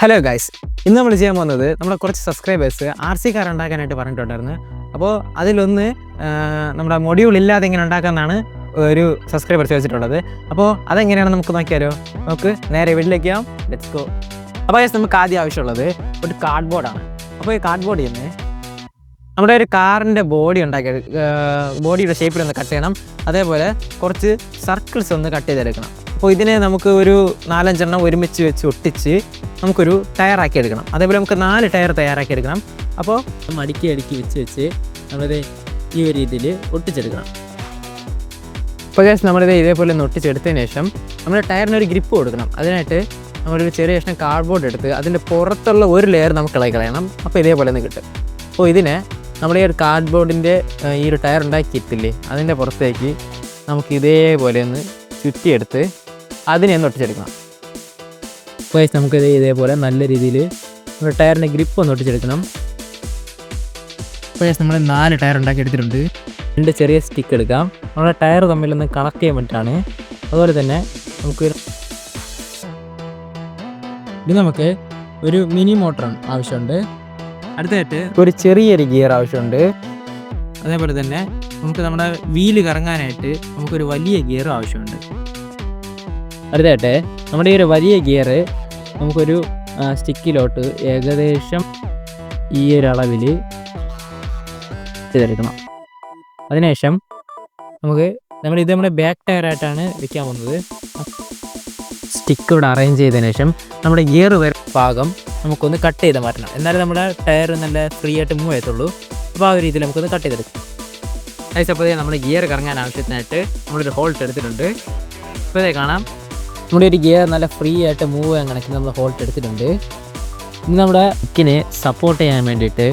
Hello guys, ഇന്ന് നമ്മൾ ചെയ്യാൻ പോകുന്നത് നമ്മുടെ കുറച്ച് സബ്സ്ക്രൈബേഴ്സ് RC കാർ ഉണ്ടാക്കാനായിട്ട് പറഞ്ഞിട്ടുണ്ടായിരുന്നു. അപ്പോൾ അതിലൊന്ന് നമ്മുടെ മൊഡ്യൂൾ ഇല്ലാതെ എങ്ങനെ ഉണ്ടാക്കാമെന്നാണ് ഒരു സബ്സ്ക്രൈബർ ചോദിച്ചിട്ടുള്ളത്. അപ്പോൾ അതെങ്ങനെയാണ് നമുക്ക് നോക്കിയാലോ. നമുക്ക് നേരെ വീട്ടിലേക്ക് പോകാം. Let's go. അപ്പോൾ ഗൈസ്, നമുക്ക് ആദ്യം ആവശ്യമുള്ളത് ഒരു കാർഡ് ബോർഡാണ്. അപ്പോൾ ഈ കാർഡ് ബോർഡിൽ നിന്ന് നമ്മുടെ ഒരു കാറിൻ്റെ ബോഡി ബോഡിയുടെ ഷേപ്പിലൊന്ന് കട്ട് ചെയ്യണം. അതേപോലെ കുറച്ച് സർക്കിൾസ് ഒന്ന് കട്ട് ചെയ്തെടുക്കണം. അപ്പോൾ ഇതിനെ നമുക്ക് ഒരു 4-5 എണ്ണം ഒരുമിച്ച് വെച്ച് ഒട്ടിച്ച് നമുക്കൊരു ടയറാക്കി എടുക്കണം. അതേപോലെ നമുക്ക് 4 ടയർ തയ്യാറാക്കി എടുക്കണം. അപ്പോൾ അടുക്കി വെച്ച് നമ്മളിത് ഈ ഒരു രീതിയിൽ ഒട്ടിച്ചെടുക്കണം. അപ്പോൾ ഗൈസ്, നമ്മളിത് ഇതേപോലെ ഒന്ന് ഒട്ടിച്ചെടുത്തതിന് ശേഷം നമ്മുടെ ടയറിനൊരു ഗ്രിപ്പ് കൊടുക്കണം. അതിനായിട്ട് നമ്മളൊരു ചെറിയ കഷ്ണം കാർഡ്ബോർഡ് എടുത്ത് അതിൻ്റെ പുറത്തുള്ള ഒരു ലെയർ നമുക്ക് കളയണം. അപ്പോൾ ഇതേപോലെ ഒന്ന് കിട്ടും. അപ്പോൾ ഇതിനെ നമ്മുടെ ഈ ഒരു കാർഡ്ബോർഡിൻ്റെ ഈ ഒരു ടയർ ഉണ്ടാക്കിയിട്ടില്ലേ, അതിൻ്റെ പുറത്തേക്ക് നമുക്ക് ഇതേപോലെ ഒന്ന് ചുറ്റിയെടുത്ത് അതിനെ ഒന്ന് ഒട്ടിച്ചെടുക്കണം. അപ്പോൾ നമുക്കിത് ഇതേപോലെ നല്ല രീതിയിൽ നമ്മുടെ ടയറിൻ്റെ ഗ്രിപ്പ് ഒന്ന് ഒട്ടിച്ചെടുക്കണം. അപ്പോൾ നമ്മൾ 4 ടയർ ഉണ്ടാക്കി എടുത്തിട്ടുണ്ട്. 2 ചെറിയ സ്റ്റിക്ക് എടുക്കാം. നമ്മുടെ ടയർ തമ്മിലൊന്ന് കണക്ട് ചെയ്യാൻ വേണ്ടിയിട്ടാണ്. അതുപോലെ തന്നെ നമുക്ക് ഒരു മിനി മോട്ടർ ആവശ്യമുണ്ട്. അടുത്തായിട്ട് ഒരു ചെറിയൊരു ഗിയർ ആവശ്യമുണ്ട്. അതേപോലെ തന്നെ നമുക്ക് നമ്മുടെ വീല് കറങ്ങാനായിട്ട് നമുക്കൊരു വലിയ ഗിയർ ആവശ്യമുണ്ട്. അടുത്തായിട്ട് നമ്മുടെ ഈ ഒരു വലിയ ഗിയർ നമുക്കൊരു സ്റ്റിക്കിലോട്ട് ഏകദേശം ഈ ഒരു അളവിൽ ചെയ്തെടുക്കണം. അതിനുശേഷം നമ്മുടെ ബാക്ക് ടയറായിട്ടാണ് വെക്കാൻ പോകുന്നത്. സ്റ്റിക്ക് ഇവിടെ അറേഞ്ച് ചെയ്തതിന് ശേഷം നമ്മുടെ ഗിയർ ഭാഗം നമുക്കൊന്ന് കട്ട് ചെയ്ത് മാറ്റണം. എന്നാലും നമ്മുടെ ടയർ നല്ല ഫ്രീ ആയിട്ട് മൂവ് ചെയ്യത്തുള്ളൂ. അപ്പോൾ ആ ഒരു രീതിയിൽ നമുക്കൊന്ന് കട്ട് ചെയ്തെടുക്കാം. അപ്പോൾ നമ്മൾ ഗിയർ കറങ്ങാൻ ആവശ്യത്തിനായിട്ട് നമ്മളൊരു ഹോൾട്ട് എടുത്തിട്ടുണ്ട്. ഇപ്പോൾ ഇതേ കാണാം, നമ്മുടെ ഒരു ഗിയർ നല്ല ഫ്രീ ആയിട്ട് മൂവ് ചെയ്യാൻ കണക്കിന് നമ്മൾ ഹോൾട്ട് എടുത്തിട്ടുണ്ട്. ഇനി നമ്മുടെ ബൈക്കിനെ സപ്പോർട്ട് ചെയ്യാൻ വേണ്ടിയിട്ട്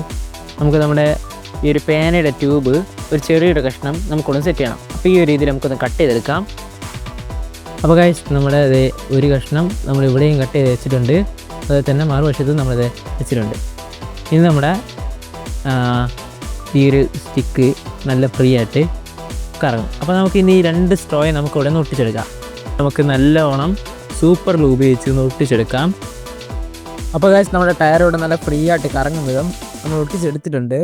നമുക്ക് നമ്മുടെ ഈ ഒരു പേനയുടെ ട്യൂബ് ഒരു ചെറിയൊരു കഷ്ണം നമുക്കൊന്ന് സെറ്റ് ചെയ്യണം. അപ്പോൾ ഈ ഒരു രീതിയിൽ നമുക്കൊന്ന് കട്ട് ചെയ്തെടുക്കാം. അപ്പോൾ ഗൈസ്, നമ്മുടെ ഒരു കഷ്ണം നമ്മൾ ഇവിടെയും കട്ട് ചെയ്ത് വെച്ചിട്ടുണ്ട്. അതുപോലെ തന്നെ മറുവശത്ത് നമ്മളിത് വെച്ചിട്ടുണ്ട്. ഇനി നമ്മുടെ ഈ ഒരു സ്റ്റിക്ക് നല്ല ഫ്രീ ആയിട്ട് കറങ്ങും. അപ്പോൾ നമുക്ക് ഇനി ഈ 2 സ്ട്രോയെ നമുക്ക് ഇവിടെ നിന്ന് ഒട്ടിച്ചെടുക്കാം. നമുക്ക് നല്ലവണ്ണം സൂപ്പർ ഗ്ലൂ ഉപയോഗിച്ച് ഒട്ടിച്ചെടുക്കാം. അപ്പോൾ ഗൈസ്, നമ്മുടെ ടയർ ഇവിടെ നല്ല ഫ്രീ ആയിട്ട് കറങ്ങും വിധം നമ്മൾ ഒട്ടിച്ചെടുത്തിട്ടുണ്ട്.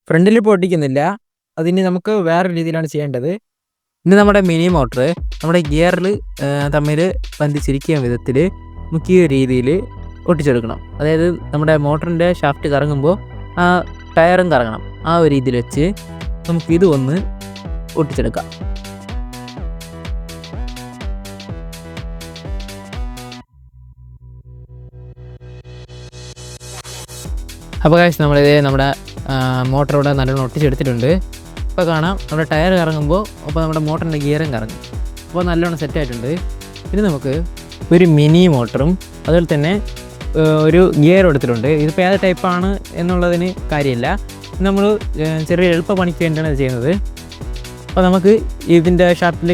ഫ്രണ്ടിൽ ഇപ്പോൾ ഒട്ടിക്കുന്നില്ല, അതിന് നമുക്ക് വേറെ രീതിയിലാണ് ചെയ്യേണ്ടത്. ഇനി നമ്മുടെ മിനി മോട്ടർ നമ്മുടെ ഗിയറിൽ തമ്മിൽ ബന്ധിച്ചിരിക്കുന്ന വിധത്തിൽ നമുക്ക് ഈ രീതിയിൽ ഒട്ടിച്ചെടുക്കണം. അതായത് നമ്മുടെ മോട്ടറിൻ്റെ ഷാഫ്റ്റ് കറങ്ങുമ്പോൾ ആ ടയറും കറങ്ങണം. ആ ഒരു രീതിയിൽ വെച്ച് നമുക്കിത് ഒന്ന് ഒട്ടിച്ചെടുക്കാം. അപ്പോൾ ഗൈസ്, നമ്മുടെ മോട്ടറോടെ നല്ലോണം ഒട്ടിച്ചെടുത്തിട്ടുണ്ട്. ഇപ്പോൾ കാണാം, നമ്മുടെ ടയർ കറങ്ങുമ്പോൾ അപ്പോൾ നമ്മുടെ മോട്ടറിൻ്റെ ഗിയറും കറങ്ങും. അപ്പോൾ നല്ലോണം സെറ്റായിട്ടുണ്ട്. ഇനി നമുക്ക് ഒരു മിനി മോട്ടറും അതുപോലെ തന്നെ ഒരു ഗിയറും എടുത്തിട്ടുണ്ട്. ഇതിപ്പോൾ ഏത് ടൈപ്പാണ് എന്നുള്ളതിന് കാര്യമില്ല. നമ്മൾ ചെറിയ എളുപ്പ പണിക്ക് വേണ്ടിയാണ് ഇത് ചെയ്യുന്നത്. അപ്പോൾ നമുക്ക് ഇതിൻ്റെ ഷാഫ്റ്റിൽ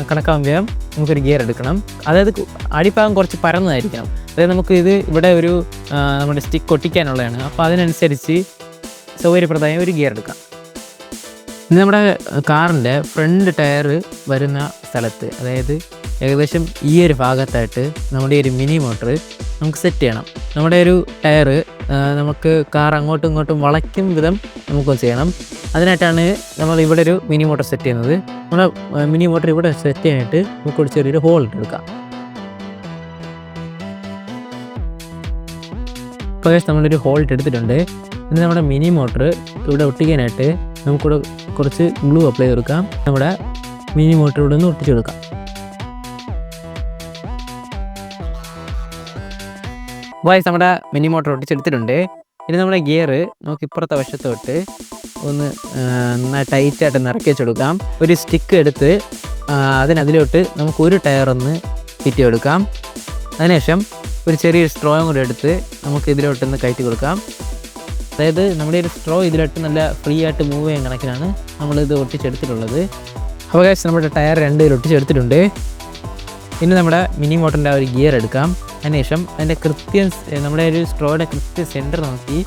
കണക്കാകുമ്പോൾ നമുക്കൊരു ഗിയർ എടുക്കണം. അതായത് അടിഭാഗം കുറച്ച് പരന്നതായിരിക്കണം. അതായത് നമുക്ക് ഇത് ഇവിടെ ഒരു നമ്മുടെ സ്റ്റിക്ക് ഒട്ടിക്കാനുള്ളതാണ്. അപ്പോൾ അതിനനുസരിച്ച് സൗകര്യപ്രദമായ ഒരു ഗിയർ എടുക്കാം. ഇനി നമ്മുടെ കാറിൻ്റെ ഫ്രണ്ട് ടയർ വരുന്ന സ്ഥലത്ത്, അതായത് ഏകദേശം ഈ ഒരു ഭാഗത്തായിട്ട് നമ്മുടെ ഒരു മിനി മോട്ടർ നമുക്ക് സെറ്റ് ചെയ്യണം. നമ്മുടെ ഒരു ടയർ നമുക്ക് കാർ അങ്ങോട്ടും ഇങ്ങോട്ടും വളയ്ക്കും വിധം നമുക്ക് ചെയ്യണം. അതിനായിട്ടാണ് നമ്മൾ ഇവിടെ ഒരു മിനി മോട്ടർ സെറ്റ് ചെയ്യുന്നത്. നമ്മുടെ മിനി മോട്ടർ ഇവിടെ സെറ്റ് ചെയ്യാനായിട്ട് നമുക്ക് ചെറിയൊരു ഹോൾ എടുക്കാം. ഇപ്പോൾ നമ്മളൊരു ഹോൾട്ട് എടുത്തിട്ടുണ്ട്. ഇനി നമ്മുടെ മിനി മോട്ടർ ഇവിടെ ഒട്ടിക്കാനായിട്ട് നമുക്കിവിടെ കുറച്ച് ഗ്ലൂ അപ്ലൈ ചെയ്ത് കൊടുക്കാം. നമ്മുടെ മിനി മോട്ടർ ഇവിടെ നിന്ന് ഒട്ടിച്ചു കൊടുക്കാം. വൈസ് നമ്മുടെ മിനി മോട്ടർ ഒട്ടിച്ചെടുത്തിട്ടുണ്ട്. ഇനി നമ്മുടെ ഗിയർ നമുക്ക് ഇപ്പുറത്തെ വശത്തോട്ട് ഒന്ന് ടൈറ്റായിട്ട് നിറക്കി വെച്ച് കൊടുക്കാം. ഒരു സ്റ്റിക്ക് എടുത്ത് അതിലോട്ട് നമുക്ക് ഒരു ടയറൊന്ന് ഫിറ്റ് കൊടുക്കാം. അതിനുശേഷം ഒരു ചെറിയൊരു സ്ട്രോയും കൂടെ എടുത്ത് നമുക്ക് ഇതിലോട്ടൊന്ന് കയറ്റി കൊടുക്കാം. അതായത് നമ്മുടെ ഒരു സ്ട്രോ ഇതിലോട്ട് നല്ല ഫ്രീ ആയിട്ട് മൂവ് ചെയ്യാൻ കണക്കിനാണ് നമ്മളിത് ഒട്ടിച്ചെടുത്തിട്ടുള്ളത്. അപ്പോൾ ഗൈസ്, നമ്മുടെ ടയർ 2 ഒട്ടിച്ചെടുത്തിട്ടുണ്ട്. ഇനി നമ്മുടെ മിനി മോട്ടറിൻ്റെ ആ ഒരു ഗിയർ എടുക്കാം. അതിനുശേഷം അതിൻ്റെ നമ്മുടെ ഒരു സ്ട്രോയുടെ സെൻറ്റർ നോക്കി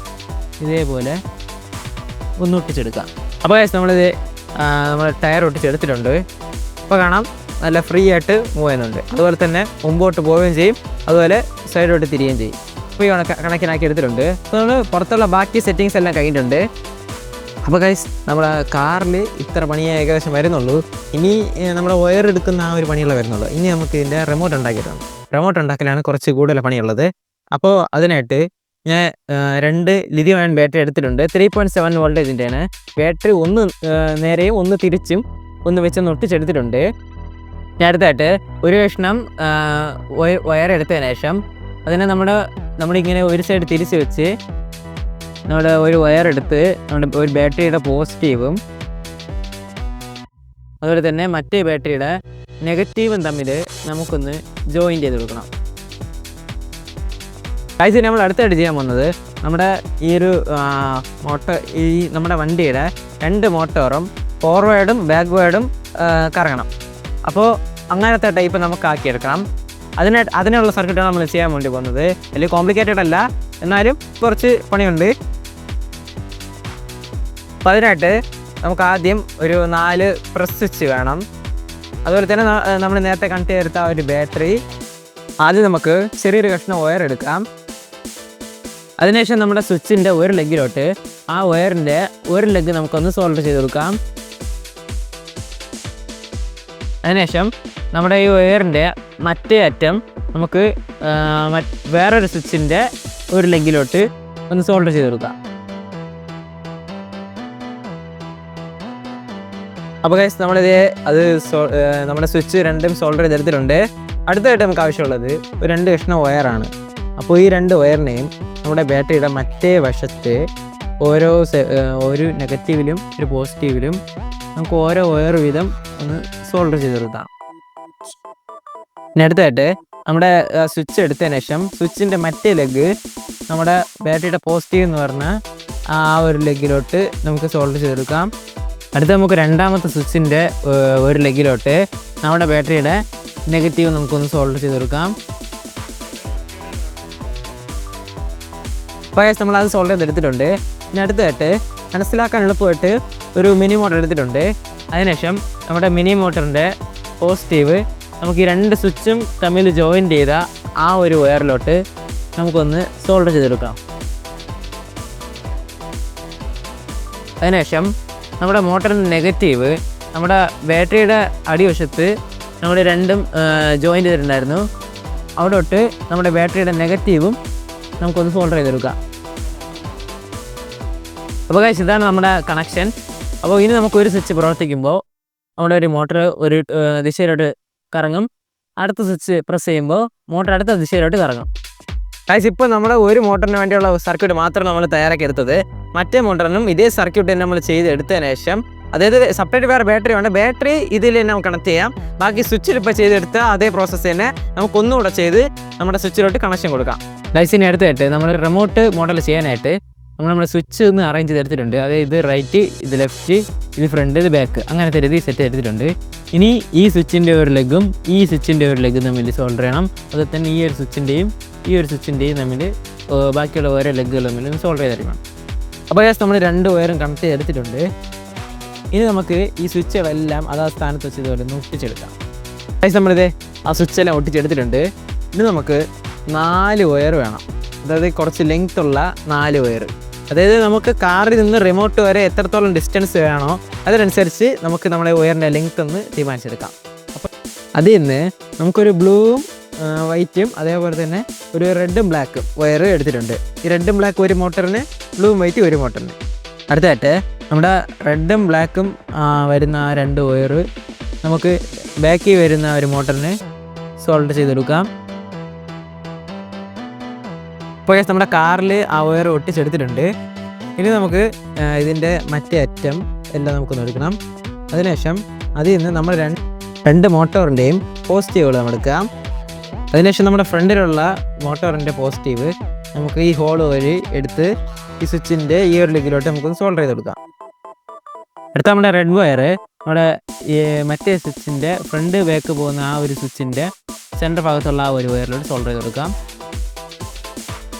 ഇതേപോലെ ഒന്ന് ഒട്ടിച്ചെടുക്കാം. അപ്പോൾ ഗൈസ്, നമ്മുടെ ടയർ ഒട്ടിച്ചെടുത്തിട്ടുണ്ട്. അപ്പോൾ കാണാം, നല്ല ഫ്രീ ആയിട്ട് മൂവ് ചെയ്യുന്നുണ്ട്. അതുപോലെ തന്നെ മുമ്പോട്ട് പോവുകയും ചെയ്യും, അതുപോലെ സൈഡോട്ട് തിരിയുകയും ചെയ്യും. അപ്പോൾ ഈ കണക്കിനാക്കി എടുത്തിട്ടുണ്ട്. അപ്പോൾ നമ്മൾ പുറത്തുള്ള ബാക്കി സെറ്റിങ്സ് എല്ലാം കഴിഞ്ഞിട്ടുണ്ട്. അപ്പോൾ ഗൈസ് നമ്മുടെ കാറിൽ ഇത്ര പണിയേ ഏകദേശം വരുന്നുള്ളൂ. ഇനി നമ്മൾ വയർ എടുക്കുന്ന ആ ഒരു പണിയുള്ള വരുന്നുള്ളൂ. ഇനി നമുക്ക് ഇതിൻ്റെ റിമോട്ട് ഉണ്ടാക്കിയിട്ടുണ്ട്. റിമോട്ട് ഉണ്ടാക്കലാണ് കുറച്ച് കൂടുതൽ പണിയുള്ളത്. അപ്പോൾ അതിനായിട്ട് ഞാൻ 2 ലിഥിയം അയൺ ബാറ്ററി എടുത്തിട്ടുണ്ട്. 3.7 വോൾട്ടേജിൻ്റെയാണ് ബാറ്ററി. ഒന്ന് നേരെയും ഒന്ന് തിരിച്ചും ഒന്ന് വെച്ച് ഒട്ടിച്ചെടുത്തിട്ടുണ്ട്. ഞാൻ അടുത്തായിട്ട് ഒരു കഷ്ണം വയർ എടുത്തതിന് ശേഷം അതിനെ നമ്മളിങ്ങനെ ഒരു സൈഡ് തിരിച്ച് വെച്ച് നമ്മുടെ ഒരു വയർ എടുത്ത് നമ്മുടെ ഒരു ബാറ്ററിയുടെ പോസിറ്റീവും അതുപോലെ തന്നെ മറ്റേ ബാറ്ററിയുടെ നെഗറ്റീവും തമ്മിൽ നമുക്കൊന്ന് ജോയിൻ ചെയ്ത് കൊടുക്കണം. കാഴ്ച നമ്മൾ അടുത്തായിട്ട് ചെയ്യാൻ പോകുന്നത് നമ്മുടെ ഈ ഒരു നമ്മുടെ വണ്ടിയുടെ 2 മോട്ടോറും ഫോർവേഡും ബാക്ക്വേഡും കറങ്ങണം. അപ്പോൾ അങ്ങനത്തെ ടൈപ്പ് നമുക്ക് ആക്കിയെടുക്കണം. അതിനുള്ള സർക്യൂട്ടാണ് നമ്മൾ ചെയ്യാൻ വേണ്ടി പോകുന്നത്. വലിയ കോംപ്ലിക്കേറ്റഡ് അല്ല, എന്നാലും കുറച്ച് പണിയുണ്ട്. അപ്പോൾ അതിനായിട്ട് നമുക്ക് ആദ്യം ഒരു 4 പ്രസ് സ്വിച്ച് വേണം. അതുപോലെ തന്നെ നമ്മൾ നേരത്തെ കണക്ട് ചെയ്തെടുത്ത ഒരു ബാറ്ററി. ആദ്യം നമുക്ക് ചെറിയൊരു കഷ്ണം വയർ എടുക്കാം. അതിനുശേഷം നമ്മുടെ സ്വിച്ചിൻ്റെ ഒരു ലെഗിലോട്ട് ആ വയറിൻ്റെ ഒരു ലെഗ് നമുക്കൊന്ന് സോൾഡർ ചെയ്ത് കൊടുക്കാം. അതിനുശേഷം നമ്മുടെ ഈ വയറിൻ്റെ മറ്റേ അറ്റം നമുക്ക് വേറൊരു സ്വിച്ചിൻ്റെ ഒരു ലെഗിലോട്ട് ഒന്ന് സോൾഡർ ചെയ്ത് കൊടുക്കാം. അപ്പോൾ ഗൈസ് നമ്മുടെ സ്വിച്ച് രണ്ടും സോൾഡർ ചെയ്തെടുത്തിട്ടുണ്ട്. അടുത്തായിട്ട് നമുക്ക് ആവശ്യമുള്ളത് ഒരു 2 കഷ്ണം വയറാണ്. അപ്പോൾ ഈ 2 വയറിനെയും നമ്മുടെ ബാറ്ററിയുടെ മറ്റേ വശത്ത് ഒരു നെഗറ്റീവിലും ഒരു പോസിറ്റീവിലും നമുക്ക് ഓരോ വയർ വീതം ഒന്ന് സോൾഡർ ചെയ്ത് കൊടുക്കാം. പിന്നെ അടുത്തായിട്ട് നമ്മുടെ സ്വിച്ച് എടുത്തതിന് ശേഷം സ്വിച്ചിൻ്റെ മറ്റേ ലെഗ് നമ്മുടെ ബാറ്ററിയുടെ പോസിറ്റീവ് എന്ന് പറഞ്ഞ ആ ഒരു ലെഗിലോട്ട് നമുക്ക് സോൾഡർ ചെയ്തെടുക്കാം. അടുത്ത നമുക്ക് രണ്ടാമത്തെ സ്വിച്ചിൻ്റെ ഒരു ലെഗിലോട്ട് നമ്മുടെ ബാറ്ററിയുടെ നെഗറ്റീവ് നമുക്കൊന്ന് സോൾഡർ ചെയ്ത് കൊടുക്കാം. അപ്പോൾ നമ്മളത് സോൾഡർ ചെയ്തെടുത്തിട്ടുണ്ട്. പിന്നെ അടുത്തായിട്ട് മനസ്സിലാക്കാൻ എളുപ്പമായിട്ട് ഒരു മിനി മോട്ടർ എടുത്തിട്ടുണ്ട്. അതിനുശേഷം നമ്മുടെ മിനി മോട്ടറിൻ്റെ പോസിറ്റീവ് നമുക്ക് ഈ 2 സ്വിച്ചും തമ്മിൽ ജോയിൻ ചെയ്ത ആ ഒരു വയറിലോട്ട് നമുക്കൊന്ന് സോൾഡർ ചെയ്തെടുക്കാം. അതിനുശേഷം നമ്മുടെ മോട്ടറിൻ്റെ നെഗറ്റീവ് നമ്മുടെ ബാറ്ററിയുടെ അടിവശത്ത് നമ്മൾ രണ്ടും ജോയിൻ ചെയ്തിട്ടുണ്ടായിരുന്നു. അവിടോട്ട് നമ്മുടെ ബാറ്ററിയുടെ നെഗറ്റീവും നമുക്കൊന്ന് സോൾഡർ ചെയ്തെടുക്കാം. അപ്പോൾ ഗൈസ് ഇതാണ് നമ്മുടെ കണക്ഷൻ. അപ്പോൾ ഇനി നമുക്കൊരു സ്വിച്ച് പ്രവർത്തിക്കുമ്പോൾ നമ്മുടെ ഒരു മോട്ടർ ഒരു ദിശയിലോട്ട് കറങ്ങും. അടുത്ത സ്വിച്ച് പ്രസ് ചെയ്യുമ്പോൾ മോട്ടർ അടുത്ത ദിശയിലോട്ട് കറങ്ങും. ഗൈസ് ഇപ്പോൾ നമ്മൾ ഒരു മോട്ടറിന് വേണ്ടിയുള്ള സർക്യൂട്ട് മാത്രം നമ്മൾ തയ്യാറാക്കി എടുത്തത്. മറ്റേ മോട്ടറിനും ഇതേ സർക്യൂട്ട് തന്നെ നമ്മൾ ചെയ്തെടുത്തതിന് ശേഷം, അതായത് സെപ്പറേറ്റ് വേറെ ബാറ്ററി വേണം, ബാറ്ററി ഇതിൽ തന്നെ നമുക്ക് കണക്ട് ചെയ്യാം. ബാക്കി സ്വിച്ചിൽ ഇപ്പോൾ ചെയ്തെടുത്ത അതേ പ്രോസസ്സ് തന്നെ നമുക്കൊന്നുകൂടെ ചെയ്ത് നമ്മുടെ സ്വിച്ചിലോട്ട് കണക്ഷൻ കൊടുക്കാം. ഗൈസിന് അടുത്തായിട്ട് നമ്മൾ റിമോട്ട് മോഡൽ ചെയ്യാനായിട്ട് നമ്മുടെ സ്വിച്ച് ഒന്ന് അറേഞ്ച് ചെയ്തെടുത്തിട്ടുണ്ട്. അതായത് ഇത് റൈറ്റ്, ഇത് ലെഫ്റ്റ്, ഇത് ഫ്രണ്ട്, ഇത് ബാക്ക്, അങ്ങനത്തെ രീതി സെറ്റ് ചെയ്തിട്ടുണ്ട്. ഇനി ഈ സ്വിച്ചിൻ്റെ ഒരു ലെഗും ഈ സ്വിച്ചിൻ്റെ ഒരു ലെഗും തമ്മിൽ സോൾഡർ ചെയ്യണം. അതുപോലെ തന്നെ ഈ ഒരു സ്വിച്ചിൻ്റെയും ഈ ഒരു സ്വിച്ചിൻ്റെയും തമ്മിൽ ബാക്കിയുള്ള ഓരോ ലെഗുകൾ തമ്മിൽ സോൾഡർ ചെയ്തെടുക്കണം. അപ്പോൾ നമ്മൾ 2 വയറും കണക്ട് ചെയ്തെടുത്തിട്ടുണ്ട്. ഇനി നമുക്ക് ഈ സ്വിച്ചുകളെല്ലാം അതാ സ്ഥാനത്ത് വെച്ച് ഇതുപോലെ ഒന്ന് ഒട്ടിച്ചെടുക്കാം. നമ്മളിത് ആ സ്വിച്ചെല്ലാം ഒട്ടിച്ചെടുത്തിട്ടുണ്ട്. ഇനി നമുക്ക് 4 വയർ വേണം. അതായത് കുറച്ച് ലെങ്ത് ഉള്ള 4 വയർ. അതായത് നമുക്ക് കാറിൽ നിന്ന് റിമോട്ട് വരെ എത്രത്തോളം ഡിസ്റ്റൻസ് വേണോ അതിനനുസരിച്ച് നമുക്ക് നമ്മുടെ വയറിൻ്റെ ലെങ്ത് ഒന്ന് തീരുമാനിച്ചെടുക്കാം. അപ്പോൾ അതിൽ നിന്ന് നമുക്കൊരു ബ്ലൂവും വൈറ്റും അതേപോലെ തന്നെ ഒരു റെഡും ബ്ലാക്കും വയർ എടുത്തിട്ടുണ്ട്. ഈ റെഡും ബ്ലാക്കും ഒരു മോട്ടറിന്, ബ്ലൂവും വൈറ്റും ഒരു മോട്ടറിന്. അടുത്തായിട്ട് നമ്മുടെ റെഡും ബ്ലാക്കും വരുന്ന 2 വയർ നമുക്ക് ബാക്കിൽ വരുന്ന ഒരു മോട്ടറിന് സോൾഡർ ചെയ്തെടുക്കാം. ഇപ്പോൾ നമ്മുടെ കാറിൽ ആ വയർ ഒട്ടിച്ചെടുത്തിട്ടുണ്ട്. ഇനി നമുക്ക് ഇതിൻ്റെ മറ്റേ അറ്റം എല്ലാം നമുക്കൊന്ന് എടുക്കണം. അതിനുശേഷം അതിൽ നിന്ന് നമ്മൾ 2 മോട്ടോറിൻ്റെയും പോസിറ്റീവുകൾ നമ്മൾ എടുക്കാം. അതിനുശേഷം നമ്മുടെ ഫ്രണ്ടിലുള്ള മോട്ടോറിൻ്റെ പോസിറ്റീവ് നമുക്ക് ഈ ഹോൾ വഴി എടുത്ത് ഈ സ്വിച്ചിൻ്റെ ഈ ഒരു ലെഗിലോട്ട് നമുക്കൊന്ന് സോൾഡർ ചെയ്ത് കൊടുക്കാം. അടുത്ത നമ്മുടെ റെഡ് വയർ നമ്മുടെ ഈ മറ്റേ സ്വിച്ചിൻ്റെ ഫ്രണ്ട് ബാക്ക് പോകുന്ന ആ ഒരു സ്വിച്ചിൻ്റെ സെൻറ്റർ ഭാഗത്തുള്ള ആ ഒരു വയറിലോട്ട് സോൾഡർ ചെയ്ത് കൊടുക്കാം.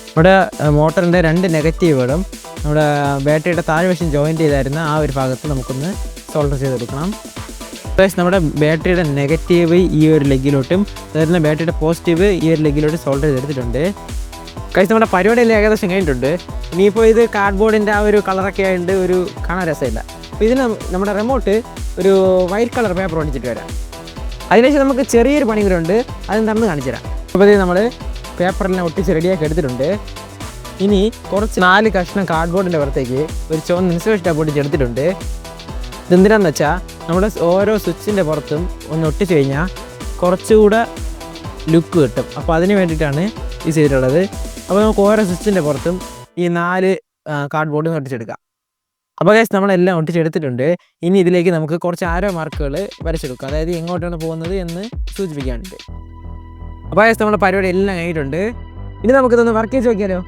നമ്മുടെ മോട്ടറിൻ്റെ 2 നെഗറ്റീവുകളും നമ്മുടെ ബാറ്ററിയുടെ താഴ്വശം ജോയിൻ ചെയ്തായിരുന്ന ആ ഒരു ഭാഗത്ത് നമുക്കൊന്ന് സോൾഡർ ചെയ്ത് കൊടുക്കണം. ഗൈസ് നമ്മുടെ ബാറ്ററിയുടെ നെഗറ്റീവ് ഈ ഒരു ലെഗിലോട്ടും അതുപോലെ ബാറ്ററിയുടെ പോസിറ്റീവ് ഈ ഒരു ലെഗിലോട്ട് സോൾവ് ചെയ്തെടുത്തിട്ടുണ്ട്. ഗൈസ് നമ്മുടെ പരിപാടിയെല്ലാം ഏകദേശം കഴിഞ്ഞിട്ടുണ്ട്. ഇനിയിപ്പോൾ ഇത് കാർഡ്ബോർഡിൻ്റെ ആ ഒരു കളറൊക്കെ ആയിട്ട് ഒരു കാണാൻ രസമില്ല. അപ്പോൾ ഇതിന് നമ്മുടെ റിമോട്ട് ഒരു വൈറ്റ് കളർ പേപ്പർ ഒട്ടിച്ചിട്ട് വരാം. അതിനുശേഷം നമുക്ക് ചെറിയൊരു പണി കൂടെ ഉണ്ട്, അത് എന്താണെന്ന് കാണിച്ചു തരാം. അപ്പോൾ ഇത് നമ്മൾ പേപ്പറെല്ലാം ഒട്ടിച്ച് റെഡിയാക്കി എടുത്തിട്ടുണ്ട്. ഇനി കുറച്ച് 4 കഷ്ണം കാർഡ്ബോർഡിൻ്റെ പുറത്തേക്ക് ഒരു ചുവന്ന ഇൻസുലേഷൻ ടാപ്പ് ഒട്ടിച്ചെടുത്തിട്ടുണ്ട്. ഇതെന്തിനാന്ന് വെച്ചാൽ നമ്മുടെ ഓരോ സ്വിച്ചിൻ്റെ പുറത്തും ഒന്ന് ഒട്ടിച്ച് കഴിഞ്ഞാൽ കുറച്ചുകൂടെ ലുക്ക് കിട്ടും. അപ്പോൾ അതിന് വേണ്ടിയിട്ടാണ് ഈ ചെയ്തിട്ടുള്ളത്. അപ്പോൾ നമുക്ക് ഓരോ സ്വിച്ചിൻ്റെ പുറത്തും ഈ 4 കാർഡ്ബോർഡ് ഒട്ടിച്ചെടുക്കാം. അപ്പോൾ ഗൈസ് നമ്മളെല്ലാം ഒട്ടിച്ചെടുത്തിട്ടുണ്ട്. ഇനി ഇതിലേക്ക് നമുക്ക് കുറച്ച് ആരോ മാർക്കുകൾ വരച്ചെടുക്കാം, അതായത് എങ്ങോട്ടാണ് പോകുന്നത് എന്ന് സൂചിപ്പിക്കാനുണ്ട്. അപ്പോൾ ഗൈസ് നമ്മുടെ പരിപാടി എല്ലാം കഴിഞ്ഞിട്ടുണ്ട്. ഇനി നമുക്കിതൊന്ന് വർക്ക് ചെയ്ത് നോക്കിയാലോ.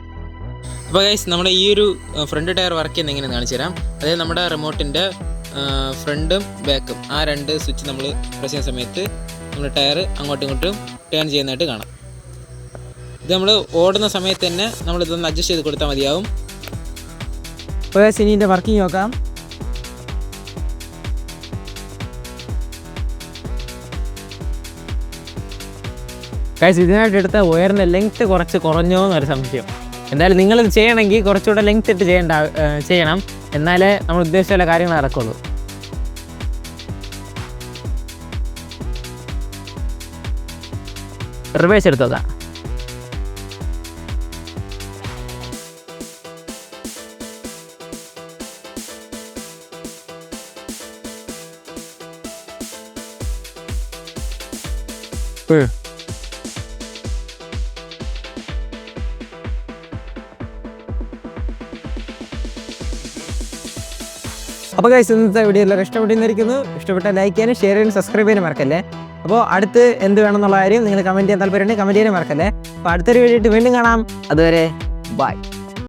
അപ്പോൾ ഗൈസ് നമ്മുടെ ഈ ഒരു ഫ്രണ്ട് ടയർ വർക്ക് ചെയ്യുന്ന എങ്ങനെയെന്ന് കാണിച്ചു തരാം. അതായത് നമ്മുടെ റിമോട്ടിൻ്റെ ഫ്രണ്ടും ബാക്കും ആ 2 സ്വിച്ച് നമ്മൾ പ്രസ് ചെയ്യുന്ന സമയത്ത് നമ്മൾ ടയർ അങ്ങോട്ടും ഇങ്ങോട്ടും ടേൺ ചെയ്യുന്നതായിട്ട് കാണാം. ഇത് നമ്മൾ ഓടുന്ന സമയത്ത് തന്നെ നമ്മളിതൊന്ന് അഡ്ജസ്റ്റ് ചെയ്ത് കൊടുത്താൽ മതിയാവും. അപ്പോൾ ഗൈസ് ഇനി ഇതിൻ്റെ വർക്കിംഗ് നോക്കാം. ഗൈസ് ഇതിനായിട്ട് എടുത്ത വയറിൻ്റെ ലെങ്ത്ത് കുറച്ച് കുറഞ്ഞോ എന്നൊരു സംശയം. എന്തായാലും നിങ്ങളിത് ചെയ്യണമെങ്കിൽ കുറച്ചുകൂടെ ലെങ്ത്ത് ഇട്ട് ചെയ്യണം, എന്നാലേ നമ്മൾ ഉദ്ദേശിച്ച എല്ലാ കാര്യങ്ങൾ നടക്കുള്ളൂ. റിവേഴ്സ് എടുത്ത് നോക്കാം. അപ്പോൾ ഗൈസ് ഇന്നത്തെ വീഡിയോ എല്ലാവരും ഇഷ്ടപ്പെട്ടിരിക്കുന്നു. ഇഷ്ടപ്പെട്ടാൽ ലൈക്ക് ചെയ്യാനും ഷെയർ ചെയ്യാനും സബ്സ്ക്രൈബ് ചെയ്യാനും മറക്കല്ലേ. അപ്പോൾ അടുത്ത് എന്ത് വേണമെന്നുള്ള കാര്യം നിങ്ങൾ കമൻറ്റ് ചെയ്യാൻ താല്പര്യമുണ്ടെങ്കിൽ കമൻറ്റ് ചെയ്യാനും മറക്കല്ലേ. അപ്പോൾ അടുത്തൊരു വീഡിയോ വീണ്ടും കാണാം. അതുവരെ ബൈ.